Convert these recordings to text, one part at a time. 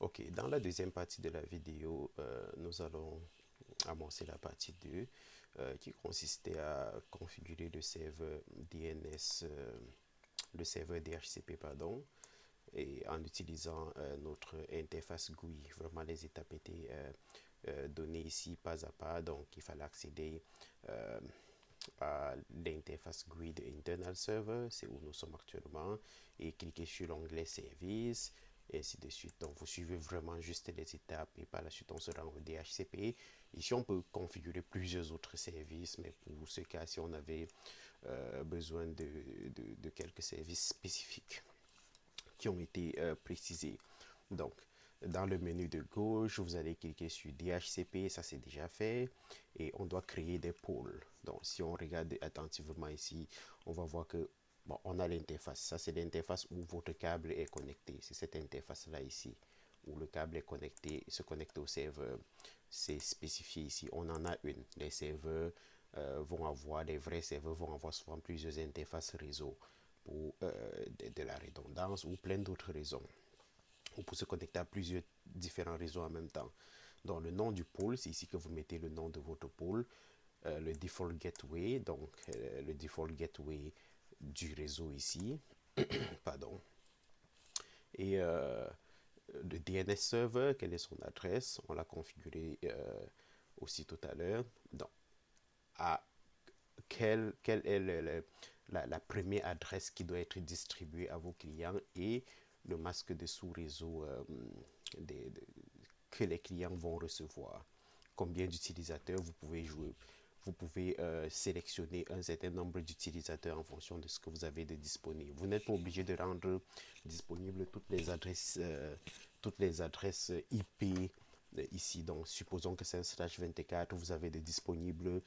Ok, dans la deuxième partie de la vidéo, nous allons amorcer la partie 2 qui consistait à configurer le serveur DNS, le serveur DHCP, pardon, et en utilisant notre interface GUI. Vraiment, les étapes étaient données ici pas à pas, donc il fallait accéder euh, à l'interface GUI de Internal Server, c'est où nous sommes actuellement, et cliquer sur l'onglet Service, et ainsi de suite. Donc, vous suivez vraiment juste les étapes, et par la suite, on se rend au DHCP. Ici, on peut configurer plusieurs autres services, mais pour ce cas, si on avait besoin de quelques services spécifiques qui ont été précisés. Donc, dans le menu de gauche, vous allez cliquer sur DHCP, ça c'est déjà fait, et on doit créer des pôles. Donc, si on regarde attentivement ici, on va voir que bon, on a l'interface. Ça c'est l'interface où votre câble est connecté. C'est cette interface-là ici, où le câble est connecté, se connecte au serveur. C'est spécifié ici. On en a une. Les serveurs vont avoir, les vrais serveurs vont avoir souvent plusieurs interfaces réseau pour de la redondance ou plein d'autres raisons ou pour se connecter à plusieurs différents réseaux en même temps. Donc le nom du pôle, c'est ici que vous mettez le nom de votre pôle, le default gateway, donc le default gateway du réseau ici, pardon, et le DNS server, quelle est son adresse, on l'a configuré aussi tout à l'heure. Donc à quelle est la première adresse qui doit être distribuée à vos clients et le masque de sous-réseau des, de- que les clients vont recevoir. Combien d'utilisateurs vous pouvez jouer. Vous pouvez sélectionner un certain nombre d'utilisateurs en fonction de ce que vous avez de disponible. Vous n'êtes pas obligé de rendre disponibles toutes les adresses IP ici. Donc, supposons que c'est un slash 24, vous avez de disponibles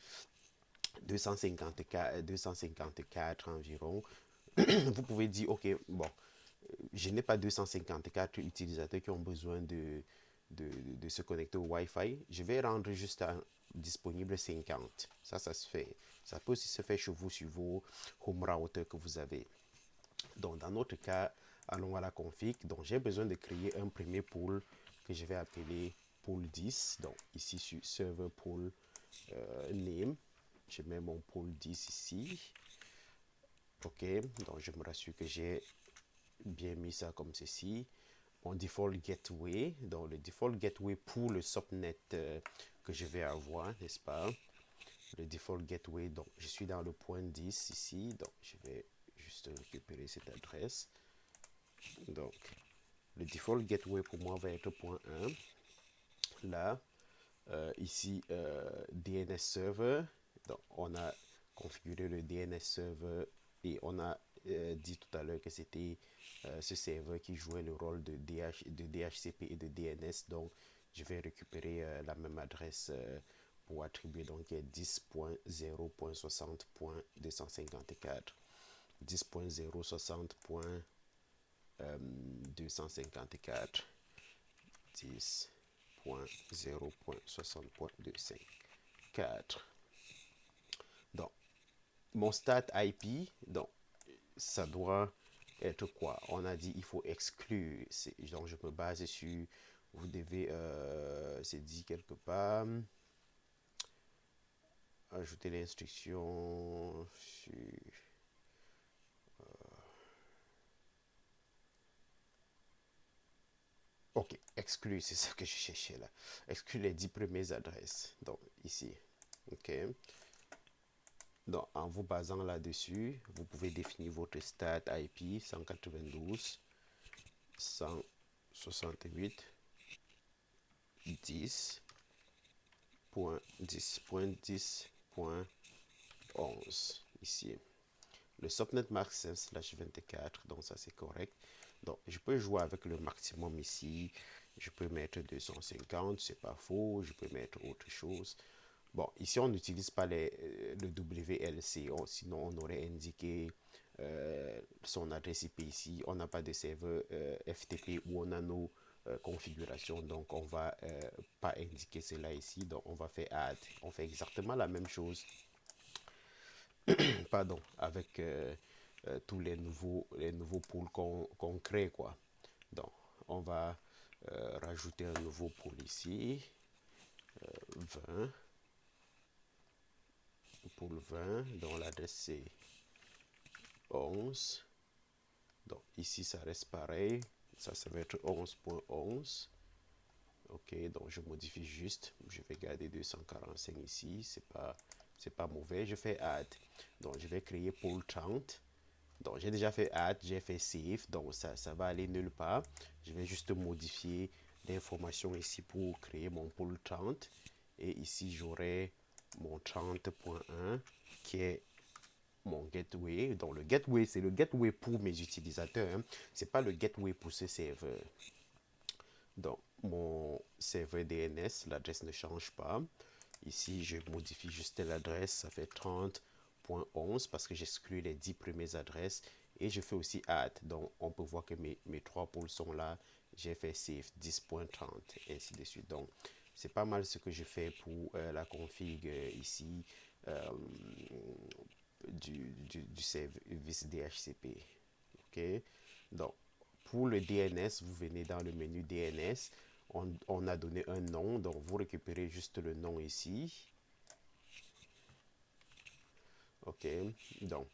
254 environ. Vous pouvez dire, ok, bon, je n'ai pas 254 utilisateurs qui ont besoin de se connecter au Wi-Fi. Je vais rendre juste disponible 50. Ça se fait. Ça peut aussi se faire chez vous sur vos home routers que vous avez. Donc, dans notre cas, allons à la config. Donc, j'ai besoin de créer un premier pool que je vais appeler pool 10. Donc, ici sur server pool name, je mets mon pool 10 ici. Ok, donc je me rassure que j'ai bien mis ça comme ceci. Mon default gateway, donc le default gateway pour le subnet que je vais avoir, n'est-ce pas? Le default gateway, donc je suis dans le point 10 ici, donc je vais juste récupérer cette adresse. Donc le default gateway pour moi va être point 1. Là, ici, DNS server, donc on a configuré le DNS server et on a dit tout à l'heure que c'était ce serveur qui jouait le rôle de DHCP et de DNS. Donc, je vais récupérer la même adresse pour attribuer donc 10.0.60.254. 10.060.254. 10.0.60.254. Donc, mon stat IP, donc, ça doit être quoi? On a dit il faut exclure. Donc, je me base sur. Vous devez, c'est dit quelque part, ajouter l'instruction sur. Ok, exclure, c'est ça que je cherchais là. Exclure les 10 premières adresses. Donc, ici. Ok. Donc, en vous basant là-dessus, vous pouvez définir votre stat IP 192 168 10.10.10.11 ici. Le subnet max 5/24, donc ça c'est correct. Donc je peux jouer avec le maximum ici. Je peux mettre 250, c'est pas faux. Je peux mettre autre chose. Bon, ici on n'utilise pas le WLC, sinon on aurait indiqué son adresse IP ici. On n'a pas de serveur FTP où on a nos configurations, donc on va pas indiquer cela ici. Donc on va faire add. On fait exactement la même chose, pardon, avec tous les nouveaux pools qu'on crée, quoi. Donc on va rajouter un nouveau pôle ici, 20, pôle 20, dont l'adresse c'est 11. Donc ici ça reste pareil, ça va être 11.11. Ok, donc je modifie juste, je vais garder 245 ici, c'est pas mauvais. Je fais add, donc je vais créer pôle 30. Donc j'ai déjà fait add, j'ai fait save, donc ça va aller nulle part. Je vais juste modifier l'information ici pour créer mon pôle 30. Et ici j'aurai mon 30.1 qui est mon gateway. Donc le gateway, c'est le gateway pour mes utilisateurs, hein. C'est pas le gateway pour ce serveur. Donc mon serveur DNS, l'adresse ne change pas. Ici, je modifie juste l'adresse, ça fait 30.11 parce que j'exclus les 10 premières adresses. Et je fais aussi add. Donc, on peut voir que mes trois pôles sont là. J'ai fait save 10.30, et ainsi de suite. Donc, c'est pas mal ce que je fais pour la config ici du service DHCP. OK? Donc, pour le DNS, vous venez dans le menu DNS. On a donné un nom, donc vous récupérez juste le nom ici. Ok, donc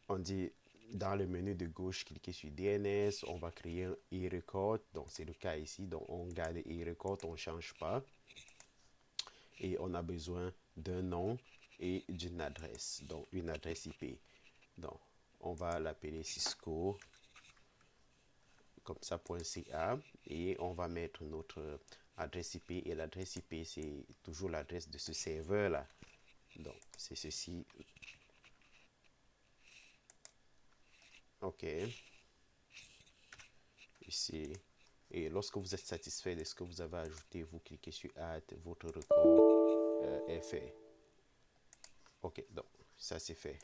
on dit dans le menu de gauche, cliquez sur DNS, on va créer un e-record, donc c'est le cas ici, donc on garde e-record, on ne change pas. Et on a besoin d'un nom et d'une adresse, donc une adresse IP. Donc on va l'appeler Cisco comme ça .ca et on va mettre notre adresse IP et l'adresse IP c'est toujours l'adresse de ce serveur là, donc c'est ceci. Ok, ici, et lorsque vous êtes satisfait de ce que vous avez ajouté, vous cliquez sur add, votre record est fait. Ok, donc ça c'est fait.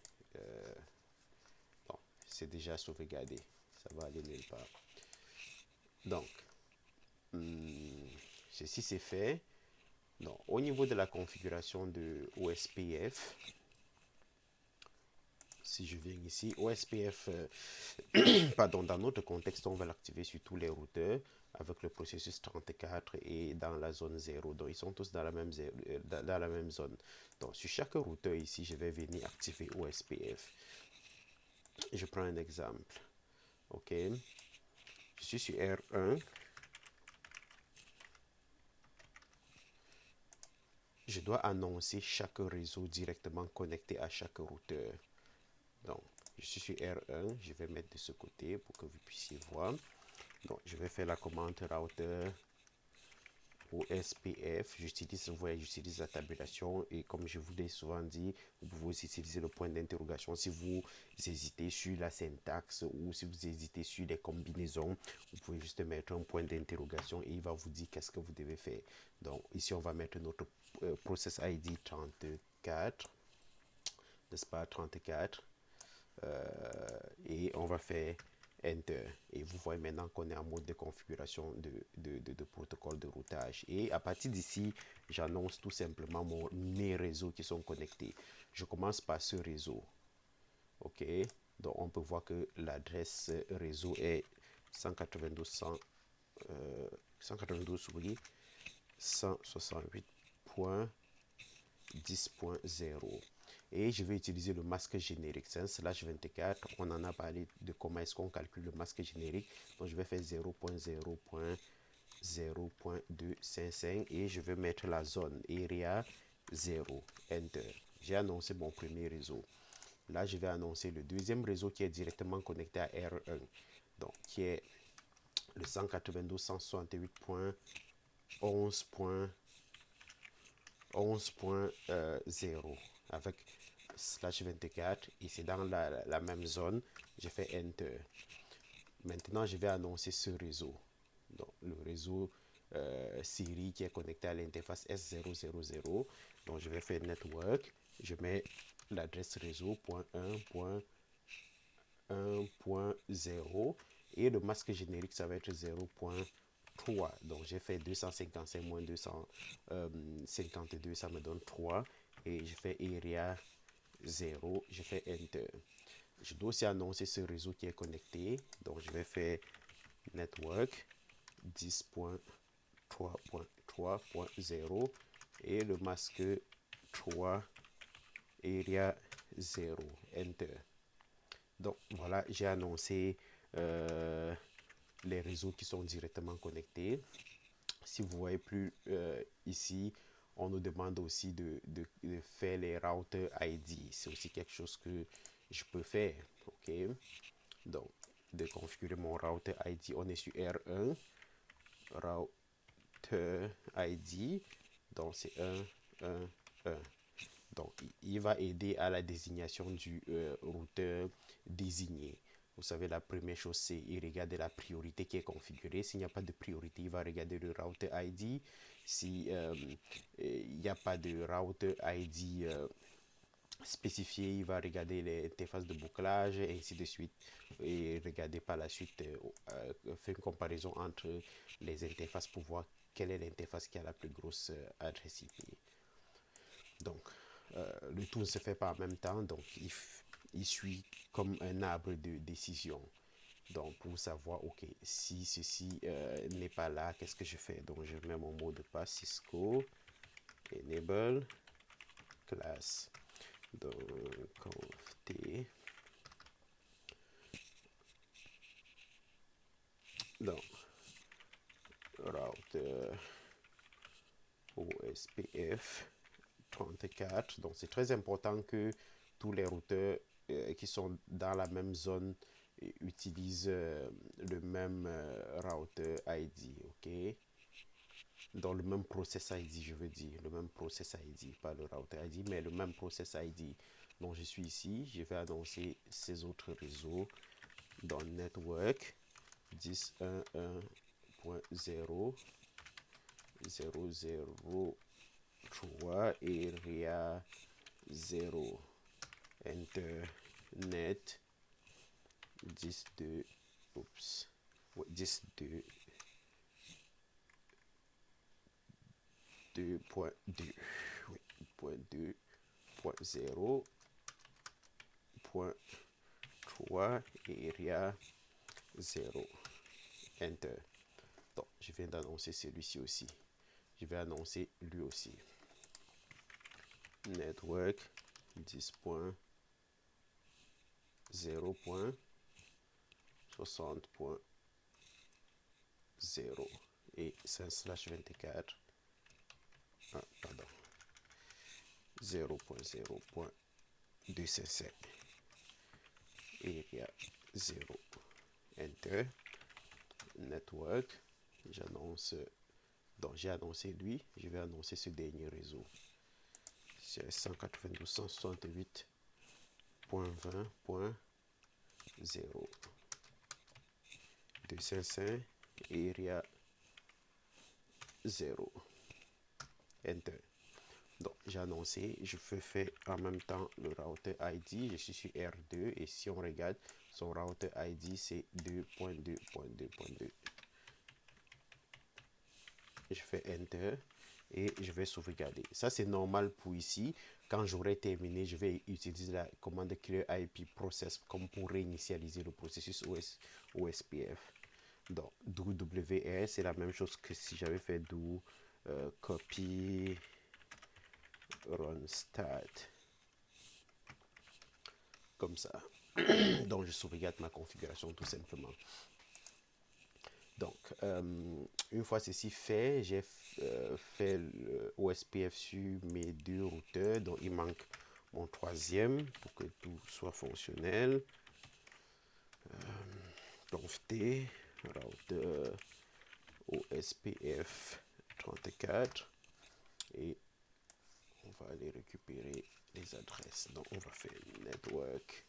Bon, c'est déjà sauvegardé, ça va aller nulle part. Donc ceci c'est fait. Donc, au niveau de la configuration de OSPF, si je viens ici, OSPF, pardon, dans notre contexte, on va l'activer sur tous les routeurs avec le processus 34 et dans la zone 0. Donc, ils sont tous dans la même, dans la même zone. Donc, sur chaque routeur ici, je vais venir activer OSPF. Je prends un exemple. OK. Je suis sur R1. Je dois annoncer chaque réseau directement connecté à chaque routeur. Donc, je suis sur R1, je vais mettre de ce côté pour que vous puissiez voir. Donc, je vais faire la commande router pour SPF. J'utilise la tabulation et comme je vous l'ai souvent dit, vous pouvez aussi utiliser le point d'interrogation si vous hésitez sur la syntaxe ou si vous hésitez sur les combinaisons. Vous pouvez juste mettre un point d'interrogation et il va vous dire qu'est-ce que vous devez faire. Donc, ici, on va mettre notre process ID 34, n'est-ce pas, 34. Et on va faire Enter. Et vous voyez maintenant qu'on est en mode de configuration de protocole de routage. Et à partir d'ici, j'annonce tout simplement mes réseaux qui sont connectés. Je commence par ce réseau. OK. Donc, on peut voir que l'adresse réseau est 192, oui, 168.10.0. Et je vais utiliser le masque générique. C'est un /24. On en a parlé de comment est-ce qu'on calcule le masque générique. Donc je vais faire 0.0.0.255 et je vais mettre la zone area 0. Enter. J'ai annoncé mon premier réseau. Là, je vais annoncer le deuxième réseau qui est directement connecté à R1. Donc, qui est le 192.168.11.0 avec /24 et c'est dans la même zone. Je fais Enter. Maintenant, je vais annoncer ce réseau. Donc, le réseau Siri qui est connecté à l'interface S000. Donc, je vais faire Network. Je mets l'adresse réseau.1.1.0 et le masque générique, ça va être 0.3. Donc, j'ai fait 255 moins 252, ça me donne 3. Et je fais area 0, je fais Enter. Je dois aussi annoncer ce réseau qui est connecté. Donc, je vais faire Network. 10.3.3.0 et le masque 3 area 0, enter. Donc voilà, j'ai annoncé les réseaux qui sont directement connectés. Si vous voyez plus ici, on nous demande aussi de faire les routers ID. C'est aussi quelque chose que je peux faire. OK? Donc, de configurer mon router ID. On est sur R1. Router ID. Donc, c'est 1, 1, 1. Donc, il va aider à la désignation du routeur désigné. Vous savez, la première chose, c'est il regarde la priorité qui est configurée. S'il n'y a pas de priorité, il va regarder le router ID. Si il n'y a pas de router ID spécifié, il va regarder les interfaces de bouclage et ainsi de suite. Et regarder par la suite, faire une comparaison entre les interfaces pour voir quelle est l'interface qui a la plus grosse adresse IP. Donc, le tout ne se fait pas en même temps, donc il suit comme un arbre de décision. Donc, pour savoir, ok, si ceci n'est pas là, qu'est-ce que je fais? Donc, je mets mon mot de passe Cisco enable class. Donc, conft donc router OSPF 34. Donc, c'est très important que tous les routeurs qui sont dans la même zone utilisent le même router ID, ok? Dans le même process ID, je veux dire, le même process ID, pas le router ID, mais le même process ID. Donc, je suis ici, je vais annoncer ces autres réseaux dans network 10.1.1.0 003 area 0 internet 12 oups 12 2.2 oui, 2.2.0.3 area 0 enter. Donc, je viens d'annoncer celui-ci aussi. Je vais annoncer lui aussi. Network 10.0.60.0 et 5/24 pardon 0.0.255 area 0 enter network. J'annonce, donc j'ai annoncé lui, je vais annoncer ce dernier réseau. C'est 192.168.20.0 255 area 0 enter. Donc j'ai annoncé, je peux faire en même temps le router ID. Je suis sur R2 et si on regarde, son router ID c'est 2.2.2.2. Je fais enter et je vais sauvegarder. Ça c'est normal pour ici. Quand j'aurai terminé, je vais utiliser la commande clear IP process comme pour réinitialiser le processus OSPF. Donc do WR c'est la même chose que si j'avais fait do copy run start comme ça. Donc je sauvegarde ma configuration tout simplement. Donc une fois ceci fait, j'ai fait le OSPF sur mes deux routeurs. Donc il manque mon troisième pour que tout soit fonctionnel. Conft router OSPF 34 et on va aller récupérer les adresses. Donc on va faire network.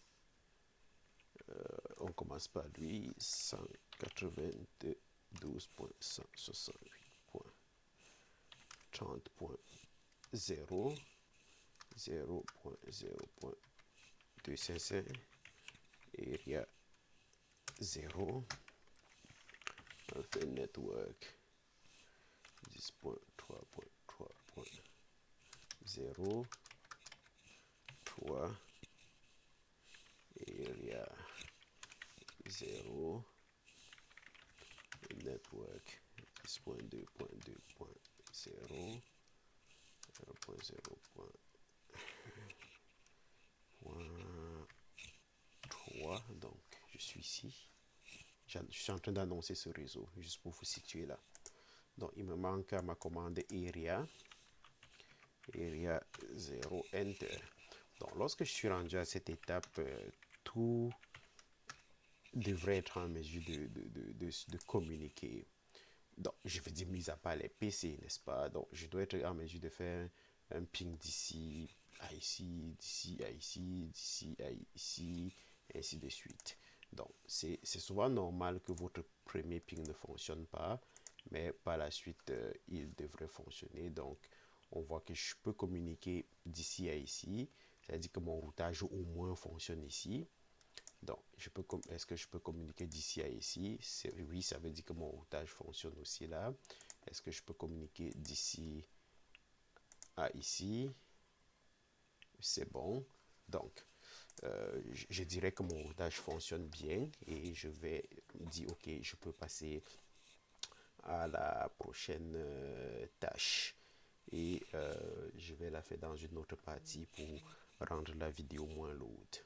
On commence par lui 192.168.30.0 0.0.255 area 0. On fait network 10.3.3.0 3 area 0 network 10.2.2.0, 0.0.3, donc je suis ici. Je suis en train d'annoncer ce réseau, juste pour vous situer là. Donc il me manque ma commande area 0 enter. Donc lorsque je suis rendu à cette étape, tout devrait être en mesure de communiquer. Donc je veux dire, mis à part les PC, n'est-ce pas? Donc je dois être en mesure de faire un ping d'ici à ici, d'ici à ici, d'ici à ici, et ainsi de suite. Donc c'est souvent normal que votre premier ping ne fonctionne pas, mais par la suite, il devrait fonctionner. Donc on voit que je peux communiquer d'ici à ici, c'est-à-dire que mon routage au moins fonctionne ici. Donc, est-ce que je peux communiquer d'ici à ici? Oui, ça veut dire que mon routage fonctionne aussi là. Est-ce que je peux communiquer d'ici à ici? C'est bon. Donc, je dirais que mon routage fonctionne bien et je vais dire, OK, je peux passer à la prochaine tâche. Et je vais la faire dans une autre partie pour rendre la vidéo moins lourde.